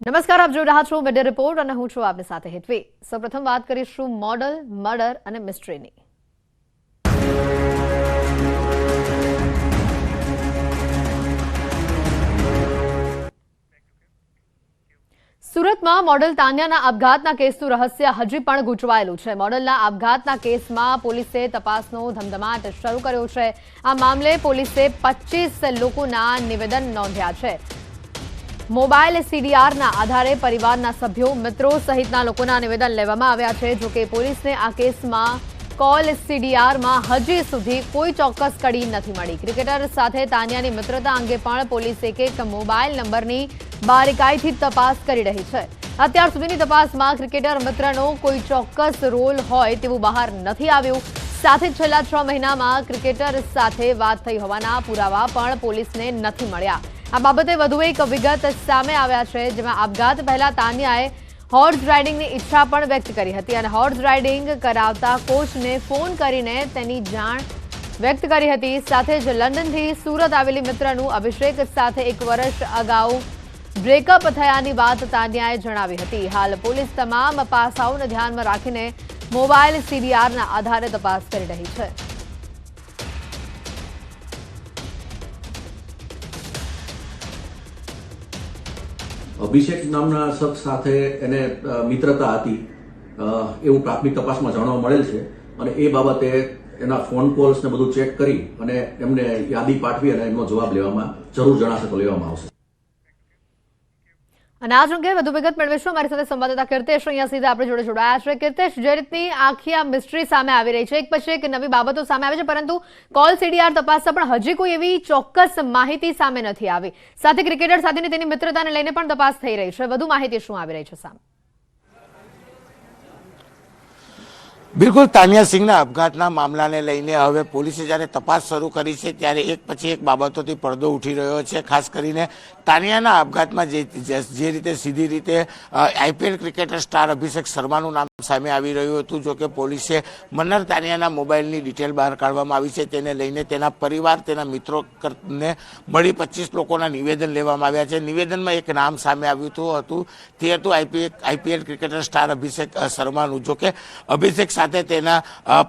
નમસ્કાર, આપ જોઈ રહ્યા છો મીડિયા રિપોર્ટ અને હું છું આપની સાથે હેતવી। સૌપ્રથમ વાત કરીશું મોડલ, મર્ડર અને મિસ્ટ્રીની। સુરતમાં મોડલ તાન્યાના આપઘાતના કેસનું રહસ્ય હજી પણ ગૂંચવાયેલું છે। મોડલના આપઘાતના કેસમાં પોલીસે તપાસનો ધમધમાટ શરૂ કર્યો છે। આ મામલે પોલીસે 25 લોકોના નિવેદન નોંધ્યા છે। મોબાઈલ સીડીઆરના આધારે પરિવારના સભ્યો, મિત્રો સહિતના લોકોના નિવેદન લેવામાં આવ્યા છે। જો કે પોલીસને આ કેસમાં કોલ સીડીઆરમાં હજી સુધી કોઈ ચોક્કસ કડી નથી મળી। ક્રિકેટર સાથે તાન્યાની મિત્રતા અંગે પણ પોલીસ એક મોબાઈલ નંબરની બારીકાઈથી તપાસ કરી રહી છે। અત્યાર સુધીની તપાસમાં ક્રિકેટર મિત્રનો કોઈ ચોક્કસ રોલ હોય તેવું બહાર નથી આવ્યું। સાથે છેલ્લા 6 મહિનામાં ક્રિકેટર સાથે વાત થઈ હોવાના પુરાવા પણ પોલીસને નથી મળ્યા। આ બાબતે વધુ એક વિગત સામે આવ્યા છે, જેમાં આપઘાત પહેલા તાન્યાએ હોર્સ રાઇડિંગની ઈચ્છા પણ વ્યક્ત કરી હતી અને હોર્સ રાઇડિંગ કરાવતા કોચને ફોન કરીને તેની જાણ વ્યક્ત કરી હતી। સાથે જ લંડનથી સુરત આવેલી મિત્રનું અભિષેક સાથે 1 વર્ષ અગાઉ બ્રેકઅપ થયાની વાત તાન્યાએ જણાવી હતી। હાલ પોલીસ તમામ પાસાઓને ધ્યાનમાં રાખીને મોબાઈલ સીડીઆરના આધારે તપાસ કરી રહી છે। અભિષેક નામના શખ્સ સાથે એને મિત્રતા હતી એવું પ્રાથમિક તપાસમાં જાણવા મળેલ છે અને એ બાબતે એના ફોન કોલ્સ ને બધું ચેક કરી અને એમને યાદી પાઠવી અને એનો જવાબ લેવામાં જરૂર જણાશે તો લેવામાં આવશે। અને આ અંગે વધુ વિગત મેળવીશું। અમારી સાથે સંવાદદાતા કીર્તેશ અહીંયા સીધા આપણી જોડે જોડાયા છે। કીર્તેશ, જે રીતની આખી આ મિસ્ટ્રી સામે આવી રહી છે, એક પછી એક નવી બાબતો સામે આવે છે, પરંતુ કોલ સીડીઆર તપાસમાં પણ હજી કોઈ એવી ચોક્કસ માહિતી સામે નથી આવી। સાથે ક્રિકેટર સાથેની તેની મિત્રતાને લઈને પણ તપાસ થઈ રહી છે। વધુ માહિતી શું આવી રહી છે સામે? બિલકુલ, તાનિયા સિંહના આપઘાતના મામલાને લઈને હવે પોલીસે જ્યારે તપાસ શરૂ કરી છે ત્યારે એક પછી એક બાબતોથી પડદો ઉઠી રહ્યો છે। ખાસ કરીને તાનિયાના આપઘાતમાં જે રીતે સીધી રીતે આઈપીએલ ક્રિકેટર સ્ટાર અભિષેક શર્માનું નામ સામે આવી રહ્યું હતું। જો કે પોલીસે મન્નર તાનિયાના મોબાઈલની ડિટેલ બહાર કાઢવામાં આવી છે। તેને લઈને તેના પરિવાર, તેના મિત્રોને મળી 25 લોકોના નિવેદન લેવામાં આવ્યા છે। નિવેદનમાં એક નામ સામે આવ્યું હતું, તે હતું આઈપીએલ ક્રિકેટર સ્ટાર અભિષેક શર્માનું। જો કે અભિષેક સાથે તેના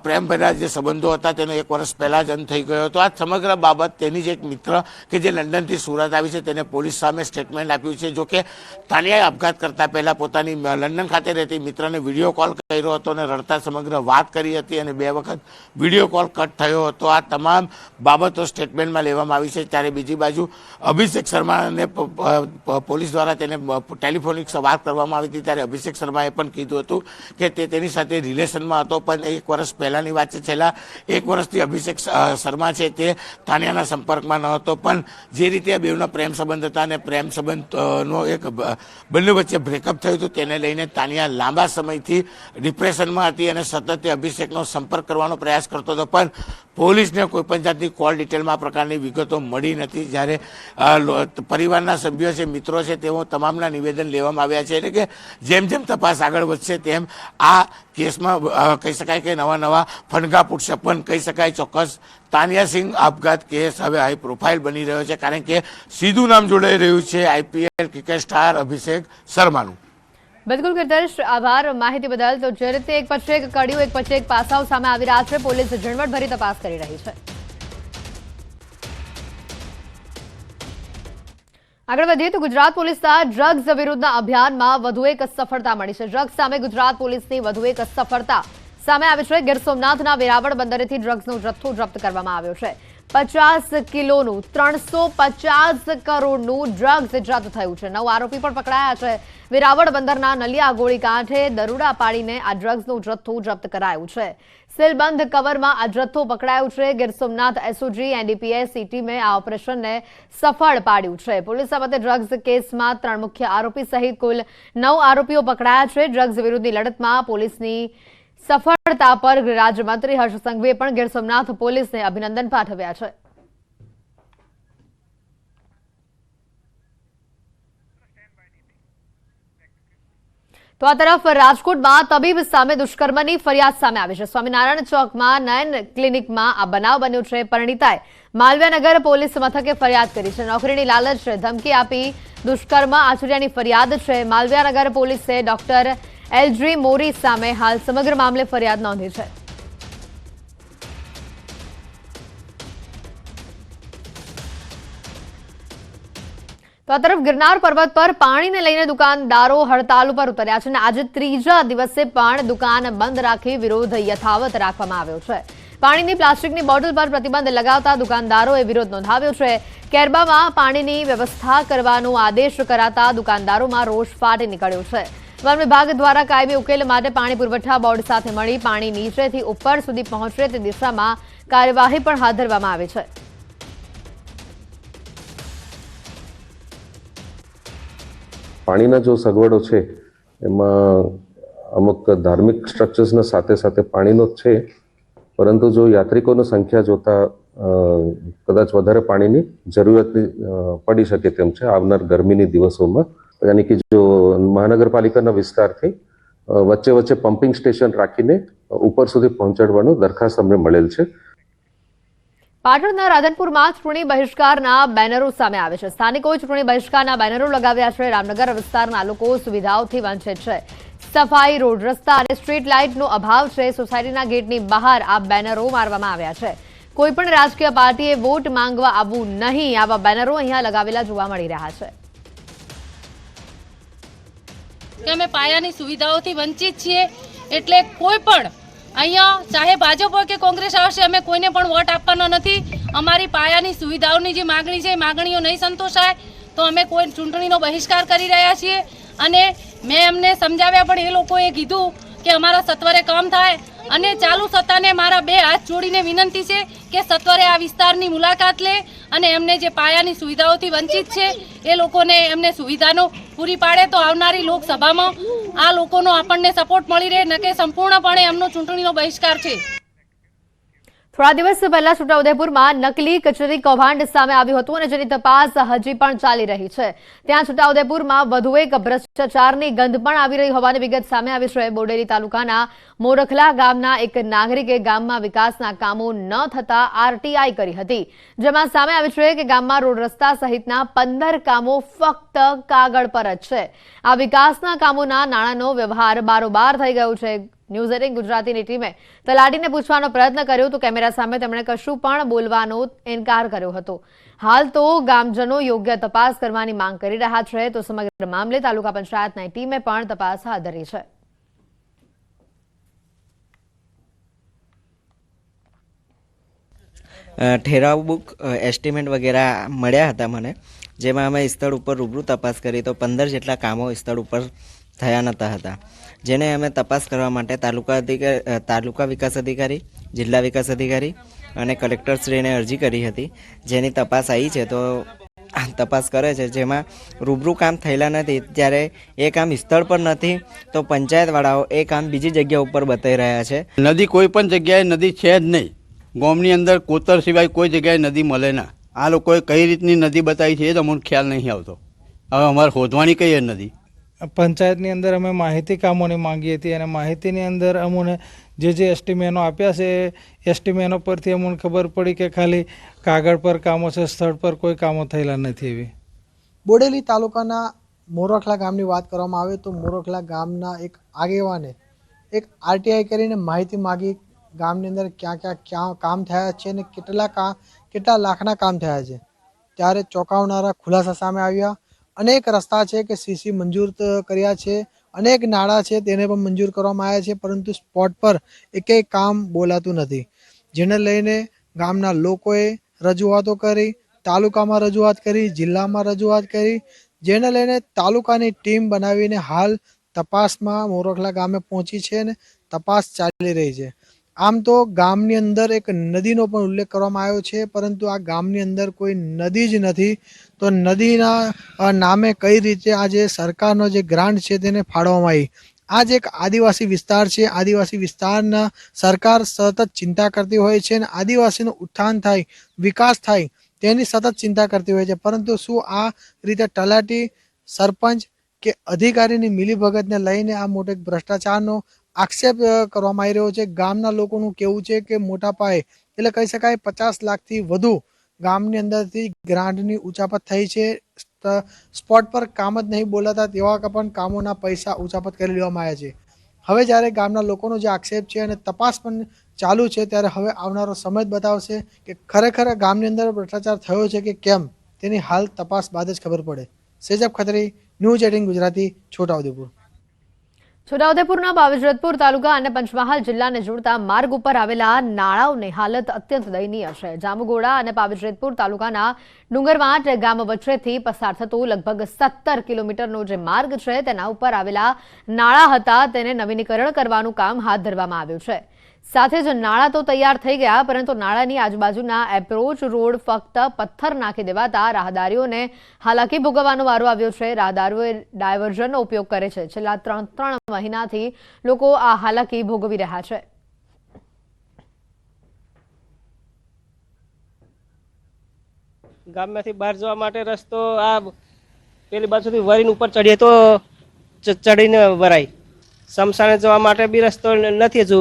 પ્રેમભર્યા જે સંબંધો હતા તેનો 1 વર્ષ પહેલા જ અંત થઈ ગયો હતો। આ સમગ્ર બાબત તેની જ એક મિત્ર કે જે લંડનથી સુરત આવી છે તેને પોલીસ સામે સ્ટેટમેન્ટ આપ્યું છે। જો કે તાનિયાએ આપઘાત કરતા પહેલા પોતાની લંડન ખાતે રહેતી મિત્રને વિડીયો કોલ કર્યો હતો અને રડતા સમગ્ર વાત કરી હતી અને 2 વખત વિડીયો કોલ કટ થયો હતો। આ તમામ બાબતો સ્ટેટમેન્ટમાં લેવામાં આવી છે। ત્યારે બીજી બાજુ અભિષેક શર્માને પોલીસ દ્વારા તેને ટેલિફોનિક વાત કરવામાં આવી હતી ત્યારે અભિષેક શર્માએ પણ કીધું હતું કે તે તેની સાથે રિલેશનમાં હતો, પણ 1 વર્ષ પહેલાની વાત છે। છેલ્લા 1 વર્ષથી અભિષેક શર્મા છે તે તાનિયાના સંપર્કમાં ન હતો, પણ જે રીતે આ બેવના પ્રેમ સંબંધ હતા અને પ્રેમ સંબંધનો એક બંને વચ્ચે બ્રેકઅપ થયું હતું તેને લઈને તાનિયા લાંબા સમયથી ડિપ્રેશનમાં હતી અને સતત અભિષેકનો સંપર્ક કરવાનો પ્રયાસ કરતો હતો, પણ પોલીસને કોઈપણ જાતની કોલ ડિટેલમાં આ પ્રકારની વિગતો મળી નથી। જ્યારે પરિવારના સભ્યો છે, મિત્રો છે, તેઓ તમામના નિવેદન લેવામાં આવ્યા છે। એટલે કે જેમ જેમ તપાસ આગળ વધશે તેમ આ કેસમાં કહી શકાય કે નવા ફણગા ફૂટશે, પણ કહી શકાય ચોક્કસ તાનિયા સિંહ આપઘાત કેસ હવે હાઈ પ્રોફાઇલ બની રહ્યો છે, કારણ કે સીધું નામ જોડાઈ રહ્યું છે આઈપીએલ ક્રિકેટ સ્ટાર અભિષેક શર્માનું। બિલકુલ કીર્તેશ, આભાર માહિતી બદલ। તો જે રીતે એક પછી એક કડીઓ, એક પછી એક પાસાઓ સામે આવી રહ્યા છે, પોલીસ ઝીણવટભરી તપાસ કરી રહી છે। આગળ વધીએ તો ગુજરાત પોલીસના ડ્રગ્સ વિરુદ્ધના અભિયાનમાં વધુ એક સફળતા મળી છે। ડ્રગ્સ સામે ગુજરાત પોલીસની વધુ એક સફળતા સામે આવી છે। ગીર સોમનાથના વેરાવળ બંદરેથી ડ્રગ્સનો જથ્થો જપ્ત કરવામાં આવ્યો છે। 50 કિલોનું 350 કરોડનું ડ્રગ્સ જપ્ત થયું છે। 9 આરોપી પણ પકડાયા છે। વેરાવળ બંદરના નલિયા ગોળી કાંઠે દરોડા પાડીને આ ડ્રગ્સનો જથ્થો જપ્ત કરાયો છે। સીલબંધ કવરમાં આ જથ્થો પકડાયો છે। ગીર સોમનાથ એસઓજી એનડીપીએસની ટીમે આ ઓપરેશનને સફળ પાડ્યું છે। પોલીસ મતે ડ્રગ્સ કેસમાં 3 મુખ્ય આરોપી સહિત કુલ 9 આરોપીઓ પકડાયા છે। ડ્રગ્સ વિરુદ્ધની લડતમાં પોલીસની સફળતા પર રાજ્યમંત્રી હર્ષ સંઘવીએ પણ ગીર સોમનાથ પોલીસને અભિનંદન પાઠવ્યા છે। તો આ તરફ રાજકોટમાં તબીબ સામે દુષ્કર્મની ફરિયાદ સામે આવી છે. સ્વામિનારાયણ ચોકમાં નયન ક્લિનિકમાં આ બનાવ બન્યો છે. પરિણીતાએ માલવ્યાનગર પોલીસ મથકે ફરિયાદ કરી છે. નોકરીની લાલચ ધમકી આપી દુષ્કર્મ આચર્યાની ફરિયાદ છે. માલવ્યાનગર પોલીસે ડોક્ટર એલજી મોરી સામે હાલ સમગ્ર મામલે ફરિયાદ નોંધી છે. તો આ તરફ ગિરનાર પર્વત પર પાણીને લઈને દુકાનદારો હડતાલ ઉપર ઉતર્યા છે અને આજે ત્રીજા દિવસે પણ દુકાન બંધ રાખી વિરોધ યથાવત રાખવામાં આવ્યો છે. પાણીની પ્લાસ્ટિકની બોટલ પર પ્રતિબંધ લગાવતા દુકાનદારોએ વિરોધ નોંધાવ્યો છે. કેરબામાં પાણીની વ્યવસ્થા કરવાનો આદેશ કરાતા દુકાનદારોમાં રોષ ફાટી નીકળ્યો છે. વન વિભાગ દ્વારા કાયમી ઉકેલ માટે પાણી પુરવઠા બોર્ડ સાથે મળી પાણી નીચેથી ઉપર સુધી પહોંચે તે દિશામાં કાર્યવાહી પણ હાથ ધરવામાં આવી છે. પાણીના જો સગવડો છે એમાં અમુક ધાર્મિક સ્ટ્રક્ચર્સના સાથે સાથે પાણીનો જ છે, પરંતુ જો યાત્રિકોની સંખ્યા જોતા કદાચ વધારે પાણીની જરૂરત પડી શકે તેમ છે આવનાર ગરમીની દિવસોમાં. યાની કે જો મહાનગરપાલિકાના વિસ્તારથી વચ્ચે વચ્ચે પમ્પિંગ સ્ટેશન રાખીને ઉપર સુધી પહોંચાડવાનો દરખાસ્ત અમને મળેલ છે. પાટણના રાધનપુરમાં ચૂંટણી બહિષ્કારના બેનરો સામે આવે છે. સ્થાનિકોએ ચૂંટણી બહિષ્કારના બેનરો લગાવ્યા છે. રામનગર વિસ્તારના લોકો સુવિધાઓથી વંચિત છે. સફાઈ, રોડ રસ્તા અને સ્ટ્રીટ લાઇટનો અભાવ છે. સોસાયટીના ગેટની બહાર આ બેનરો મારવામાં આવ્યા છે. કોઈપણ રાજકીય પાર્ટીએ વોટ માંગવા આવવું નહીં, આવા બેનરો અહીંયા લગાવેલા જોવા મળી રહ્યા છે. કે અમે પાયાની સુવિધાઓથી વંચિત છીએ, એટલે કોઈ પણ અહીંયા ચાહે ભાજપ હોય કે કોંગ્રેસ આવશે, અમે કોઈને પણ વોટ આપવાનો નથી. અમારી પાયાની સુવિધાઓની જે માગણી છે એ માગણીઓ નહીં સંતોષાય તો અમે કોઈ ચૂંટણીનો બહિષ્કાર કરી રહ્યા છીએ. અને મેં એમને સમજાવ્યા પણ એ લોકોએ કીધું કે અમારા સત્વરે કામ થાય. અને ચાલુ સત્તાને મારા બે હાથ જોડીને વિનંતી છે કે સત્વરે આ વિસ્તારની મુલાકાત લે અને એમને જે પાયાની સુવિધાઓથી વંચિત છે એ લોકોને એમને સુવિધાનો પૂરી પાડે તો આવનારી લોકસભામાં આ લોકોનો આપણને સપોર્ટ મળી રહે, ન કે સંપૂર્ણપણે એમનો ચૂંટણીનો બહિષ્કાર છે. થોડા દિવસ પહેલા છોટાઉદેપુરમાં નકલી કચેરી કૌભાંડ સામે આવ્યું હતું અને જેની તપાસ હજી પણ ચાલી રહી છે. ત્યાં છોટાઉદેપુરમાં વધુ એક ભ્રષ્ટાચારની ગંધ પણ આવી રહી હોવાની વિગત સામે આવી છે. બોડેલી તાલુકાના મોરખલા ગામના એક નાગરિકે ગામમાં વિકાસના કામો ન થતા આરટીઆઈ કરી હતી, જેમાં સામે આવ્યું છે કે ગામમાં રોડ રસ્તા સહિતના 15 કામો ફક્ત કાગળ પર જ છે. આ વિકાસના કામોના નાણાંનો વ્યવહાર બારોબાર થઈ ગયો છે. ન્યૂઝ 18 ગુજરાતીની ટીમે તલાટીને પૂછવાનો પ્રયત્ન કર્યો તો કેમેરા સામે તેમણે કશું પણ બોલવાનો ઇનકાર કર્યો હતો. હાલ તો ગામજનો યોગ્ય તપાસ કરવાની માંગ કરી રહ્યા છે. તો સમગ્ર મામલે તાલુકા પંચાયતની ટીમે પણ તપાસ હાથ ધરી છે. ઠેરાવ બુક એસ્ટિમેટ વગેરે મળ્યા હતા મને, જેમાં અમે સ્થળ ઉપર રૂબરૂ તપાસ કરી તો 15 જેટલા કામો સ્થળ ઉપર થયા નહોતા હતા, જેને અમે તપાસ કરવા માટે તાલુકા વિકાસ અધિકારી, જિલ્લા વિકાસ અધિકારી અને કલેક્ટરશ્રીને અરજી કરી હતી, જેની તપાસ આવી છે. તો તપાસ કરે છે, જેમાં રૂબરૂ કામ થયેલા નથી, ત્યારે એ કામ સ્થળ પર નથી તો પંચાયતવાળાઓ એ કામ બીજી જગ્યા ઉપર બતાવી રહ્યા છે. નદી કોઈ પણ જગ્યાએ નદી છે જ નહીં. ગામની અંદર કોતર સિવાય કોઈ જગ્યાએ નદી મળે ના. આ લોકોએ કઈ રીતની નદી બતાવી છે એ તો અમને ખ્યાલ નહીં આવતો. હવે અમારે શોધવાની કઈ એ નદી. પંચાયતની અંદર અમે માહિતી કામોની માંગી હતી અને માહિતીની અંદર અમને જે એસ્ટિમેનો આપ્યા છે એ એસ્ટિમેનો પરથી અમને ખબર પડી કે ખાલી કાગળ પર કામો છે, સ્થળ પર કોઈ કામો થયેલા નથી. એવી બોડેલી તાલુકાના મોરખલા ગામની વાત કરવામાં આવે તો મોરખલા ગામના એક આગેવાને એક આરટીઆઈ કરીને માહિતી માગી ગામની અંદર ક્યાં કામ થયા છે અને કેટલા લાખના કામ થયા છે. ત્યારે ચોંકાવનારા ખુલાસા સામે આવ્યા. અનેક રસ્તા છે કે સીસી મંજૂર કર્યા છે, અનેક નાળા છે તેને પણ મંજૂર કરવામાં આવ્યા છે, પરંતુ સ્પોટ પર એકેય કામ બોલાતું નથી. જેને લઈને ગામના લોકોએ રજૂઆતો કરી, તાલુકામાં રજૂઆત કરી, જિલ્લામાં રજૂઆત કરી, જેને લઈને તાલુકાની ટીમ બનાવીને હાલ તપાસમાં મોરખલા ગામે પહોંચી છે અને તપાસ ચાલી રહી છે. આમ તો ગામની અંદર એક નદીનો પણ ઉલ્લેખ કરવામાં આવ્યો છે, પરંતુ આ ગામની અંદર કોઈ નદી જ નથી. તો નદીના નામે કઈ રીતે આ જે સરકારનો જે ગ્રાન્ટ છે તેને ફાળવવામાં આવી. આ જે એક આદિવાસી વિસ્તાર છે, આદિવાસી વિસ્તારના સરકાર સતત ચિંતા કરતી હોય છે અને આદિવાસીનું ઉત્થાન થાય, વિકાસ થાય તેની સતત ચિંતા કરતી હોય છે. પરંતુ શું આ રીતે તલાટી, સરપંચ કે અધિકારીની મિલીભગતને લઈને આ મોટો એક ભ્રષ્ટાચારનો આક્ષેપ કરવામાં આવી રહ્યો છે. ગામના લોકોનું કહેવું છે કે મોટા પાયે એટલે કહી શકાય 50 લાખથી વધુ ગામની અંદરથી ગ્રાન્ટની ઉચાપત થઈ છે. સ્પોટ પર કામ જ નહીં બોલાતા તેવા પણ કામોના પૈસા ઉચાપત કરી લેવામાં આવ્યા છે. હવે જ્યારે ગામના લોકોનો જે આક્ષેપ છે અને તપાસ પણ ચાલુ છે, ત્યારે હવે આવનારો સમય જ બતાવશે કે ખરેખર ગામની અંદર ભ્રષ્ટાચાર થયો છે કે કેમ. તેની હાલ તપાસ બાદ જ ખબર પડે. સેજબ ખત્રી, ન્યૂઝ 18 ગુજરાતી, છોટાઉદેપુર. છોટાઉદેપુરના બાવજરતપુર તાલુકા અને પંચમહાલ જિલ્લાને જોડતા માર્ગ ઉપર આવેલા નાળાઓની હાલત અત્યંત દયનીય છે. જાંબુઘોડા અને બાવજરતપુર તાલુકાના ડુંગરવાટ ગામ વચ્ચેથી પસાર થતો લગભગ 17 કિલોમીટરનો જે માર્ગ છે તેના ઉપર આવેલા નાળા હતા તેને નવીનીકરણ કરવાનું કામ હાથ ધરવામાં આવ્યું છે. સાથે જ નાળા તો તૈયાર થઈ ગયા, પરંતુ નાળાની આજુબાજુના એપ્રોચ રોડ ફક્ત પથ્થર નાખી દેવાતા રાહદારીઓને હાલાકી ભોગવવાનો વારો આવ્યો છે. રાહદારીઓ ડાયવર્ઝનનો ઉપયોગ કરે છે. છેલ્લા 3 મહિનાથી લોકો આ હાલાકી ભોગવી રહ્યા છે. ગામમાંથી બહાર જવા માટે રસ્તો આ પેલી બાજુથી વરીને ઉપર ચડીએ તો ચડીને વરાય. શમશાને જવા માટે બી રસ્તો નથી, હજુ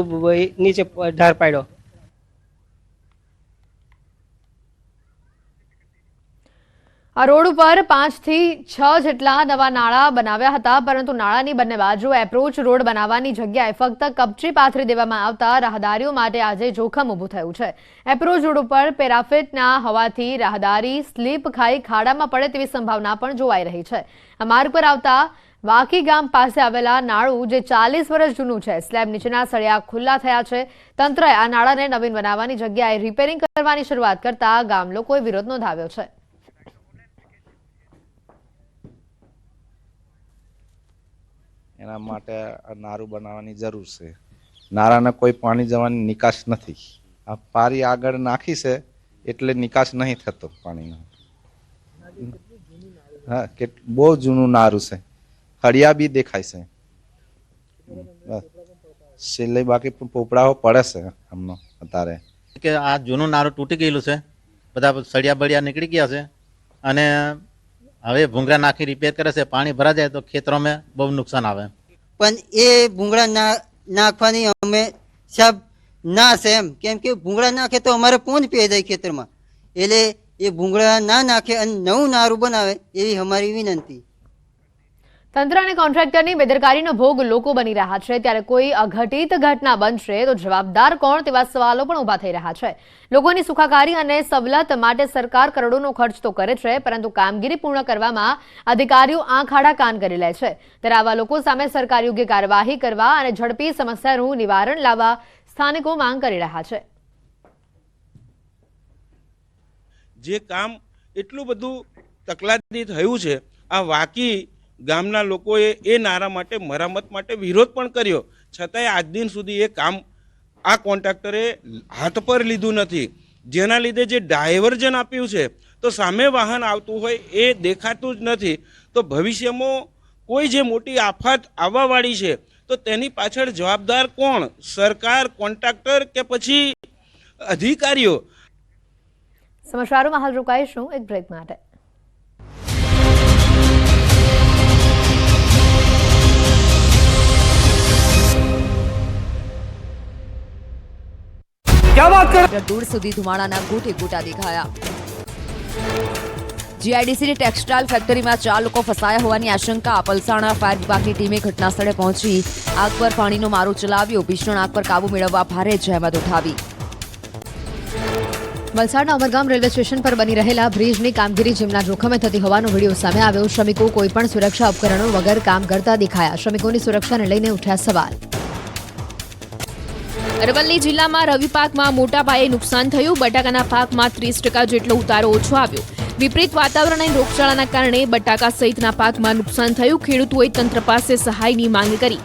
નીચે ઢાર પાડ્યો. આ રોડ ઉપર 5 થી 6 જેટલા નવા નાળા બનાવ્યા હતા, પરંતુ નાળાની બંને બાજુ એપ્રોચ રોડ બનાવવાની જગ્યાએ ફક્ત કપચી પાથરી દેવામાં આવતા રાહદારીઓ માટે આજે જોખમ ઊભું થયું છે. એપ્રોચ રોડ ઉપર પેરાફિટના હોવાથી રાહદારી સ્લીપ ખાઈ ખાડામાં પડે તેવી સંભાવના પણ જોવાઈ રહી છે. આ માર્ગ પર આવતા વાકી ગામ પાસે આવેલા નાળું જે 40 વર્ષ જૂનું છે, સ્લેબ નીચેના સળિયા ખુલ્લા થયા છે. તંત્રએ આ નાળાને નવીન બનાવવાની જગ્યાએ રિપેરિંગ કરવાની શરૂઆત કરતા ગામ લોકોએ વિરોધ નોંધાવ્યો છે. એના માટે નારું બનાવવાની જરૂર છે. નારાને કોઈ પાણી જવાની નિકાસ નથી. આ પારી આગળ નાખી છે એટલે નિકાસ નહીં થતો પાણીનો. હા, કે બહુ જૂનું નારું છે. ખડિયા બી દેખાય છે. છેલ્લે બાકી પોપડાઓ પડે છે આમનો અત્યારે. કે આ જૂનું નારું તૂટી ગયેલું છે, બધા સળિયા બળિયા નીકળી ગયા છે અને હવે ભૂંગળા નાખી રિપેર કરે છે. પાણી ભરા જાય તો ખેતરોમાં બહુ નુકસાન આવે. પણ એ ભૂંગળા નાખવાની અમે સાહેબ ના છે એમ, કેમ કે ભૂંગળા નાખે તો અમારે પૂંજ પી જાય ખેતરમાં. એટલે એ ભૂંગળા ના નાખે અને નવું નારું બનાવે એવી અમારી વિનંતી. તંત્ર અને કોન્ટ્રાક્ટરની બેદરકારીનો ભોગ લોકો બની રહ્યા છે, ત્યારે કોઈ અઘટિત ઘટના બનશે તો જવાબદાર કોણ તેવા સવાલો પણ ઊભા થઈ રહ્યા છે. લોકોની સુખાકારી અને સવલત માટે સરકાર કરોડોનો ખર્ચ તો કરે છે, પરંતુ કામગીરી પૂર્ણ કરવામાં અધિકારીઓ આંખ આડા કાન કરી લે છે. ત્યારે આવા લોકો સામે સરકાર યોગ્ય કાર્યવાહી કરવા અને ઝડપી સમસ્યાનું નિવારણ લાવવા સ્થાનિકો માંગ કરી રહ્યા છે. જે કામ એટલું બધું તકલાદી થયું છે, આ વાકી ગામના લોકોએ એ નારા માટે મરામત માટે વિરોધ પણ કર્યો, છતાંય આજ દિન સુધી એ કામ આ કોન્ટ્રાક્ટરે હાથ પર લીધું નથી. જેના લીધે જે ડાયવર્ઝન આપ્યું છે તો સામે વાહન આવતું હોય એ દેખાતું જ નથી. તો ભવિષ્યમાં કોઈ જે મોટી આફત આવવાવાળી છે તો તેની પાછળ જવાબદાર કોણ? સરકાર, કોન્ટ્રાક્ટર કે પછી અધિકારીઓ? સમાચારોમાં હાલ રોકાઈશું એક બ્રેક માટે. દૂર સુધી ધુમાડાના ગોટે ગોટા દેખાયા. જીઆઈડીસીની ટેક્સટાઇલ ફેક્ટરીમાં 4 લોકો ફસાયા હોવાની આશંકા. પલસાણા ફાયર વિભાગની ટીમે ઘટના સ્થળે પહોંચી આગ પર પાણીનો મારો ચલાવ્યો. ભીષણ આગ પર કાબુ મેળવવા ભારે જહેમત ઉઠાવી. વલસાડના ઉમરગામ રેલવે સ્ટેશન પર બની રહેલા બ્રિજની કામગીરી જેમના જોખમે થતી હોવાનો વિડીયો સામે આવ્યો. શ્રમિકો કોઈપણ સુરક્ષા ઉપકરણો વગર કામ કરતા દેખાયા. શ્રમિકોની સુરક્ષાને લઈને ઉઠ્યા સવાલ. અરવલ્લી જિલ્લામાં રવિ પાકમાં મોટા પાયે નુકસાન થયું. બટાકાના પાકમાં 30% જેટલો ઉતારો ઓછો આવ્યો. વિપરીત વાતાવરણ અને રોગચાળાના કારણે બટાકા સહિતના પાકમાં નુકસાન થયું. ખેડૂતોએ તંત્ર પાસે સહાયની માંગ કરી.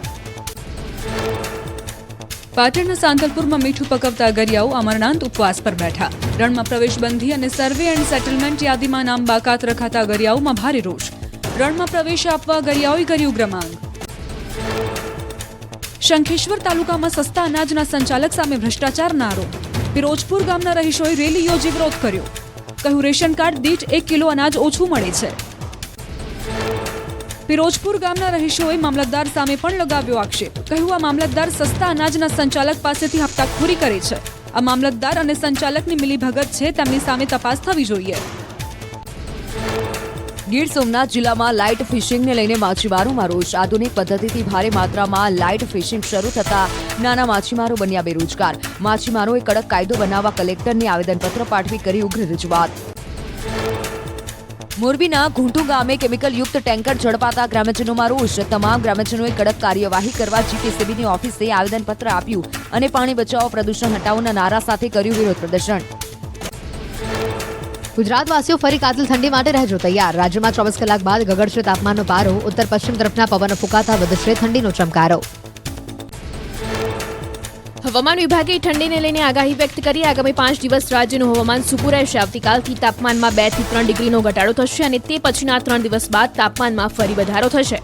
પાટણના સાંતલપુરમાં મીઠું પકવતા ગરિયાઓ અમરનાથ ઉપવાસ પર બેઠા. રણમાં પ્રવેશબંધી અને સર્વે એન્ડ સેટલમેન્ટ યાદીમાં નામ બાકાત રખાતા ગરિયાઓમાં ભારે રોષ. રણમાં પ્રવેશ આપવા ગરિયાઓએ કરી ઉગ્ર માંગ. શંખેશ્વર તાલુકામાં સસ્તા અનાજના સંચાલક સામે ભ્રષ્ટાચારના આરોપ. પિરોજપુર ગામના રહીશોએ રેલી યોજી વિરોધ કર્યો. કહ્યું રેશન કાર્ડ દીઠ 1 કિલો અનાજ ઓછું મળે છે. ફિરોજપુર ગામના રહીશોએ મામલતદાર સામે પણ લગાવ્યો આક્ષેપ. કહ્યું, આ મામલતદાર સસ્તા અનાજના સંચાલક પાસેથી હપ્તાખોરી કરે છે. આ મામલતદાર અને સંચાલકની મિલીભગત છે, તેમની સામે તપાસ થવી જોઈએ. ગીર સોમનાથ જિલ્લામાં લાઇટ ફિશિંગને લઈને માછીમારોમાં રોષ. આધુનિક પદ્ધતિથી ભારે માત્રામાં લાઇટ ફિશિંગ શરૂ થતા નાના માછીમારો બન્યા બેરોજગાર. માછીમારોએ કડક કાયદો બનાવવા કલેક્ટરને આવેદનપત્ર પાઠવી કરી ઉગ્ર રજૂઆત. મોરબીના ઘૂંટુ ગામે કેમિકલયુક્ત ટેન્કર ઝડપાતા ગ્રામજનોમાં રોષ. તમામ ગ્રામજનોએ કડક કાર્યવાહી કરવા જીટીસીબીની ઓફિસે આવેદનપત્ર આપ્યું અને પાણી બચાવો પ્રદૂષણ હટાવોના નારા સાથે કર્યું વિરોધ પ્રદર્શન. ગુજરાતવાસીઓ ફરી કાતિલ ઠંડી માટે રહેજો તૈયાર. રાજ્યમાં 24 કલાક બાદ ગગડશે તાપમાનનો પારો. ઉત્તર પશ્ચિમ તરફના પવનો ફૂંકાતા વધશે ઠંડીનો ચમકારો. હવામાન વિભાગે ઠંડીને લઈને આગાહી વ્યક્ત કરી. આગામી 5 દિવસ રાજ્યનું હવામાન સૂકું રહેશે. આવતીકાલથી તાપમાનમાં 2 થી 3 ડિગ્રીનો ઘટાડો થશે અને તે પછીના 3 દિવસ બાદ તાપમાનમાં ફરી વધારો થશે.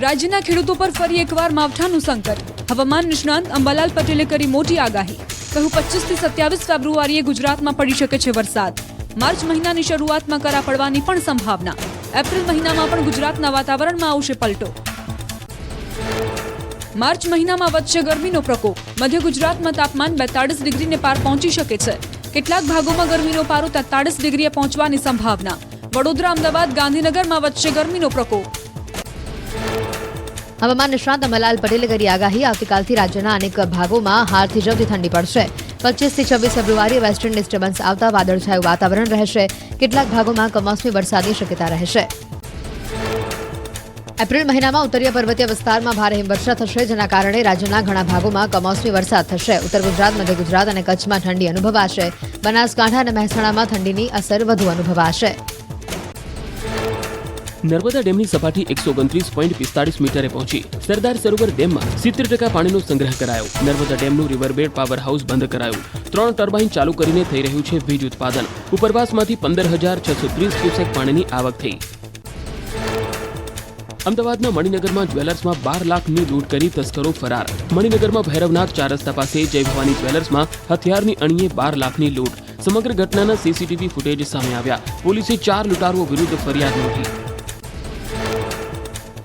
રાજ્યના ખેડૂતો પર ફરી એકવાર માવઠાનું સંકટ. હવામાન નિષ્ણાંત અંબાલાલ પટેલે કરી મોટી આગાહી. કહ્યું, 25 થી 27 ફેબ્રુઆરીએ ગુજરાતમાં પડી શકે છે વરસાદ. માર્ચ મહિનાની શરૂઆતમાં કરા પડવાની પણ સંભાવના. એપ્રિલ મહિનામાં પણ ગુજરાતના વાતાવરણમાં આવશે પલટો. માર્ચ મહિનામાં વધશે ગરમીનો પ્રકોપ. મધ્ય ગુજરાતમાં તાપમાન 42 ડિગ્રીને પાર પહોંચી શકે છે. કેટલાક ભાગોમાં ગરમીનો પારો 43 ડિગ્રીએ પહોંચવાની સંભાવના. વડોદરા, અમદાવાદ, ગાંધીનગરમાં વધશે ગરમીનો પ્રકોપ. હવામાન નિષ્ણાંત અંબાલાલ પટેલે કરી આગાહી. આવતીકાલથી રાજ્યના અનેક ભાગોમાં હાડ થીજવતી ઠંડી પડશે. 25 થી 26 ફેબ્રુઆરીએ વેસ્ટર્ન ડિસ્ટર્બન્સ આવતા વાદળછાયું વાતાવરણ રહેશે. કેટલાક ભાગોમાં કમોસમી વરસાદની શક્યતા રહેશે. એપ્રિલ મહિનામાં ઉત્તરીય પર્વતીય વિસ્તારમાં ભારે હિમવર્ષા થશે, જેના કારણે રાજ્યના ઘણા ભાગોમાં કમોસમી વરસાદ થશે. ઉત્તર ગુજરાત, મધ્ય ગુજરાત અને કચ્છમાં ઠંડી અનુભવાશે. બનાસકાંઠા અને મહેસાણામાં ઠંડીની અસર વધુ અનુભવાશે. નર્મદા ડેમની સપાટી 129.45 મીટરે પહોંચી. સરદાર સરોવર ડેમમાં 70% પાણીનો સંગ્રહ કરાયો. નર્મદા ડેમનું રિવરબેડ પાવર હાઉસ બંધ કરાયું. 3 ટર્બાઇન ચાલુ કરીને થઈ રહ્યું છે વીજ ઉત્પાદન. ઉપરવાસમાંથી 15,630 ક્યુસેક પાણીની આવક થઈ. અમદાવાદના મણિનગરમાં જ્વેલર્સમાં 12 લાખની લૂંટ કરી તસ્કરો ફરાર. મણિનગરમાં ભૈરવનાથ 4 રસ્તા પાસે જય ભવાની જ્વેલર્સમાં હથિયારની અણીએ 12 લાખની લૂંટ. સમગ્ર ઘટનાના સીસીટીવી ફૂટેજ સામે આવ્યા. પોલીસે 4 લૂંટારુઓ વિરુદ્ધ ફરિયાદ નોંધી.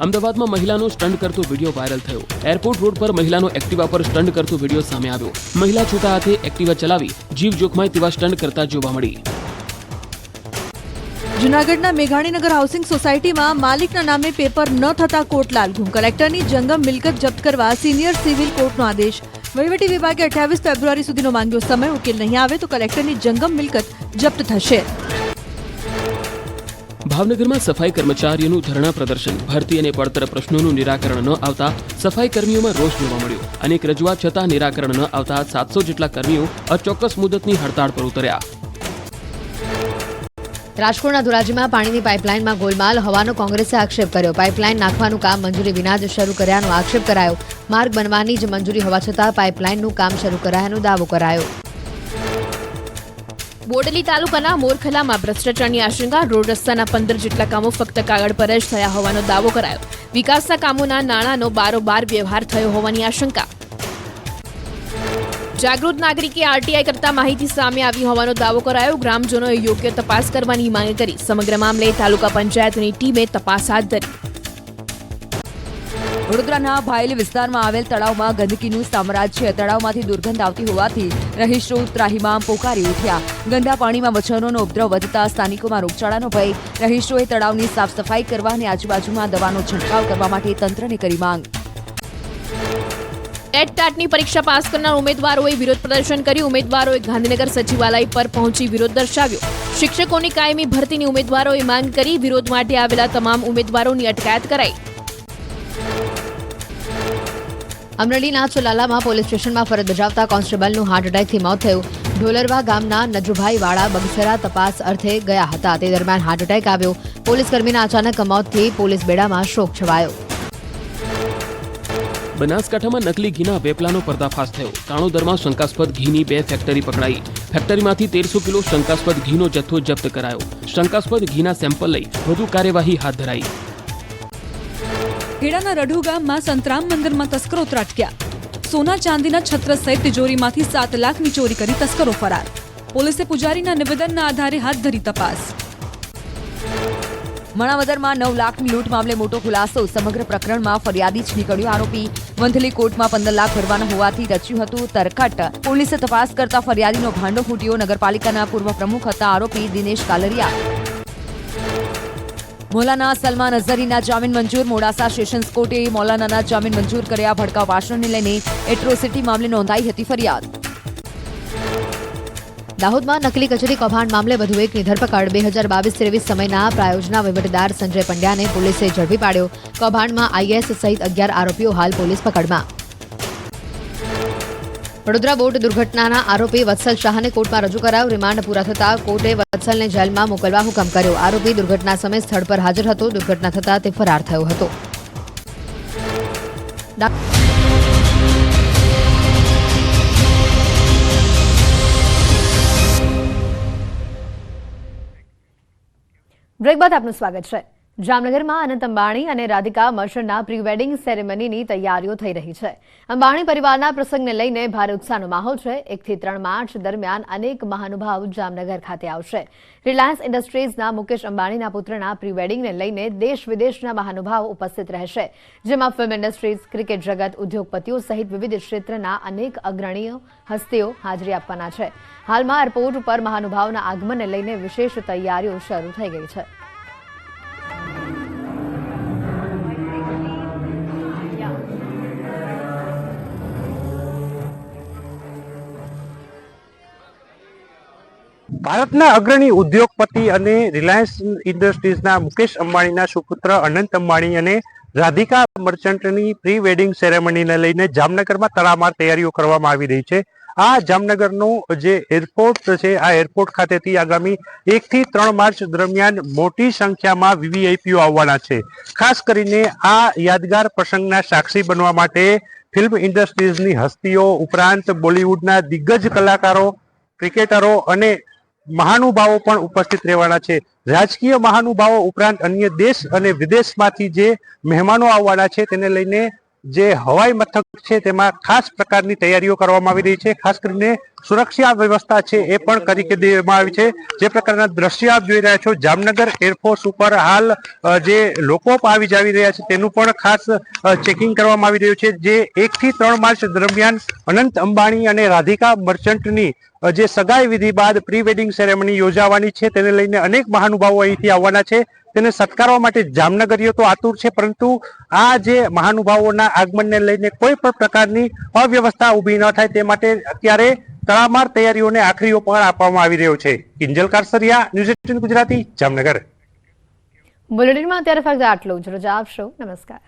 અમદાવાદમાં મહિલાનો સ્ટન્ટ કરતો વિડીયો વાયરલ થયો. એરપોર્ટ રોડ પર મહિલાનો એક્ટિવા પર સ્ટન્ટ કરતો વિડીયો સામે આવ્યો. મહિલા છૂટા હાથે એક્ટિવા ચલાવી જીવ જોખમાય તેવા સ્ટન્ટ કરતા જોવા મળી. જૂનાગઢના મેઘાણીનગર હાઉસિંગ સોસાયટીમાં માલિકના નામે પેપર ન થતા કોર્ટ લાલઘુમ. કલેક્ટરની જંગમ મિલકત જપ્ત કરવા સિનિયર સિવિલ કોર્ટનો આદેશ. વહીવટી વિભાગે 28 ફેબ્રુઆરી સુધીનો માંગ્યો સમય. ઉકેલ નહીં આવે તો કલેક્ટરની જંગમ મિલકત જપ્ત થશે. ભાવનગરમાં સફાઈ કર્મચારીઓનું ધરણા પ્રદર્શન. ભરતી અને પડતર પ્રશ્નોનું નિરાકરણ ન આવતા સફાઈ કર્મીઓમાં રોષ જોવા મળ્યો. અનેક રજૂઆત છતાં નિરાકરણ ન આવતા 700 જેટલા કર્મીઓ અચોક્કસ મુદતની હડતાળ પર ઉતર્યા. રાજકોટના ધોરાજીમાં પાણીની પાઇપલાઇનમાં ગોલમાલ હોવાનો કોંગ્રેસે આક્ષેપ કર્યો. પાઇપલાઇન નાખવાનું કામ મંજૂરી વિના જ શરૂ કર્યાનો આક્ષેપ કરાયો. માર્ગ બનવાની જ મંજૂરી હોવા છતાં પાઇપલાઇનનું કામ શરૂ કરાયાનો દાવો કરાયો. બોડેલી તાલુકાના મોરખલામાં ભ્રષ્ટાચારની આશંકા. રોડ રસ્તાના 15 જેટલા કામો ફક્ત કાગળ પર જ થયા હોવાનો દાવો કરાયો. વિકાસના કામોના નાણાંનો બારોબાર વ્યવહાર થયો હોવાની આશંકા. જાગૃત નાગરિકે આરટીઆઈ કરતા માહિતી સામે આવી હોવાનો દાવો કરાયો. ગ્રામજનોએ યોગ્ય તપાસ કરવાની માંગ કરી. સમગ્ર મામલે તાલુકા પંચાયતની ટીમે તપાસ હાથ ધરી. વડોદરાના ભાયલી વિસ્તારમાં આવેલ તળાવમાં ગંદકીનું સામ્રાજ્ય. તળાવમાંથી દુર્ગંધ આવતી હોવાથી રહીશો ત્રાહિમામ પોકારી ઉઠ્યા. ગંદા પાણીમાં મચ્છરોનો ઉપદ્રવ વધતા સ્થાનિકોમાં રોગચાળાનો ભય. રહીશોએ તળાવની સાફ સફાઈ કરવા અને આજુબાજુમાં દવાનો છંટકાવ કરવા માટે તંત્રને કરી માંગ. ટેટટાટની પરીક્ષા પાસ કરનાર ઉમેદવારોએ વિરોધ પ્રદર્શન કર્યું. ઉમેદવારોએ ગાંધીનગર સચિવાલય પર પહોંચી વિરોધ દર્શાવ્યો. શિક્ષકોની કાયમી ભરતીની ઉમેદવારોએ માંગ કરી. વિરોધ માટે આવેલા તમામ ઉમેદવારોની અટકાયત કરાઈ. અમરેલીના ચલાલામાં પોલીસ સ્ટેશનમાં ફરજ બજાવતા કોન્સ્ટેબલનું હાર્ટ એટેકથી મોત થયું. ઢોલરવા ગામના નજુભાઈ વાળા બગસરા તપાસ અર્થે ગયા હતા. તે દરમિયાન હાર્ટ એટેક આવ્યો. પોલીસકર્મીના અચાનક મોતથી પોલીસ બેડામાં શોક છવાયો. બનાસકાંઠામાં નકલી ઘીના વેપલાનો પર્દાફાશ થયો. કાણોદરમાં શંકાસ્પદ ઘીની 2 ફેક્ટરી પકડાઈ. ફેક્ટરીમાંથી 1300 કિલો શંકાસ્પદ ઘીનો જથ્થો જપ્ત કરાયો. શંકાસ્પદ ઘીના સેમ્પલ લઈ વધુ કાર્યવાહી હાથ ધરાઈ. ખેડાના રઢુ ગામમાં સંતરામ મંદિરમાં તસ્કરો ત્રાટક્યા. સોના ચાંદીના છત્ર સહિત તિજોરીમાંથી 7 લાખની ચોરી કરી તસ્કરો ફરાર. પોલીસે પૂજારીના નિવેદનના આધારે હાથ ધરી તપાસ. માણાવદરમાં 9 લાખની લૂંટ મામલે મોટો ખુલાસો. સમગ્ર પ્રકરણમાં ફરિયાદી જ નીકળ્યો આરોપી. વંથલી કોર્ટમાં 15 લાખ ભરવાના હોવાથી રચ્યું હતું તરકટ. પોલીસે તપાસ કરતા ફરિયાદીનો ભાંડો ફૂટ્યો. નગરપાલિકાના પૂર્વ પ્રમુખ હતા આરોપી દિનેશ કાલરિયા. મૌલાના સલમાન અઝહરીના જામીન મંજૂર. મોડાસા સેશન્સ કોર્ટે મૌલાનાના જામીન મંજૂર કર્યા. ભડકાઉ ભાષણને લઈને એટ્રોસિટી મામલે નોંધાઈ હતી ફરિયાદ. દાહોદમાં નકલી કચેરી કૌભાંડ મામલે વધુ એકની ધરપકડ. 2022-23 સમયના પ્રાયોજના વહીવટદાર સંજય પંડ્યાને પોલીસે ઝડપી પાડ્યો. કૌભાંડમાં આઈએસ સહિત 11 આરોપીઓ હાલ પોલીસ પકડમાં. વડોદરા બોટ દુર્ઘટનાના આરોપી વત્સલ શાહને કોર્ટમાં રજૂ કરાયો. રિમાન્ડ પૂરા થતા કોર્ટે વત્સલને જેલમાં મોકલવા હુકમ કર્યો. આરોપી દુર્ઘટના સમયે સ્થળ પર હાજર હતો. દુર્ઘટના થતા તે ફરાર થયો હતો. બ્રેક બાદ આપનું સ્વાગત છે. જામનગરમાં અનંત અંબાણી અને રાધિકા મર્ચન્ટના પ્રી વેડિંગ સેરેમનીની તૈયારીઓ થઈ રહી છે. અંબાણી પરિવારના પ્રસંગને લઈને ભારે ઉત્સાહનો માહોલ છે. 1 થી 3 માર્ચ દરમિયાન અનેક મહાનુભાવ જામનગર ખાતે આવશે. રિલાયન્સ ઇન્ડસ્ટ્રીઝના મુકેશ અંબાણીના પુત્રના પ્રી વેડિંગને લઈને દેશ વિદેશના મહાનુભાવ ઉપસ્થિત રહેશે, જેમાં ફિલ્મ ઇન્ડસ્ટ્રીઝ, ક્રિકેટ જગત, ઉદ્યોગપતિઓ સહિત વિવિધ ક્ષેત્રના અનેક અગ્રણીઓ હસ્તીઓ હાજરી આપવાના છે. હાલમાં એરપોર્ટ ઉપર મહાનુભાવના આગમનને લઈને વિશેષ તૈયારીઓ શરૂ થઈ ગઈ છે. ભારતના અગ્રણી ઉદ્યોગપતિ અને રિલાયન્સ ઇન્ડસ્ટ્રીઝના મુકેશ અંબાણીના સુપુત્ર અનંત અંબાણી અને રાધિકા મર્ચન્ટની પ્રી વેડિંગ સેરેમનીને લઈને જામનગરમાં તડામાર તૈયારીઓ કરવામાં આવી રહી છે. આ જામનગરનું જે એરપોર્ટ છે, આ એરપોર્ટ ખાતેથી આગામી 1 થી 3 માર્ચ દરમિયાન મોટી સંખ્યામાં વીવીઆઈપીઓ આવવાના છે. ખાસ કરીને આ યાદગાર પ્રસંગના સાક્ષી બનવા માટે ફિલ્મ ઇન્ડસ્ટ્રીઝની હસ્તીઓ ઉપરાંત બોલિવૂડના દિગ્ગજ કલાકારો, ક્રિકેટરો અને મહાનુભાવો પણ ઉપસ્થિત રહેવાના છે. રાજકીય મહાનુભાવો ઉપરાંત અન્ય દેશ અને વિદેશમાંથી જે મહેમાનો આવવાના છે તેને લઈને જે હવાઈ મથક છે તેમાં ખાસ પ્રકારની તૈયારીઓ કરવામાં આવી રહી છે. ખાસ કરીને સુરક્ષા વ્યવસ્થા છે એ પણ કરી દેવામાં આવી છે. જે પ્રકારના દ્રશ્ય આપ જોઈ રહ્યા છો, જામનગર એરફોર્સ ઉપર હાલ જે લોકો આવી જાવી રહ્યા છે તેનું પણ ખાસ ચેકિંગ કરવામાં આવી રહ્યું છે. જે 1 થી 3 માર્ચ દરમિયાન અનંત અંબાણી અને રાધિકા મર્ચન્ટની જે સગાઈ વિધિ બાદ પ્રી વેડિંગ સેરેમની યોજાવાની છે તેને લઈને અનેક મહાનુભાવો અહીંથી આવવાના છે. તેને સત્કારવા માટે જામનગરીઓ તો આતુર છે, પરંતુ આ જે મહાનુભાવોના આગમનને લઈને કોઈ પણ પ્રકારની અવ્યવસ્થા ઊભી ન થાય તે માટે અત્યારે તડામાર તૈયારીઓને આખરી ઓપ આપવામાં આવી રહ્યો છે. કિંજલ કારસરિયા, ન્યૂઝ 18 ગુજરાતી, જામનગર. બુલેટિનમાં અત્યારે ફક્ત આટલું જ. રજા આપશો. નમસ્કાર.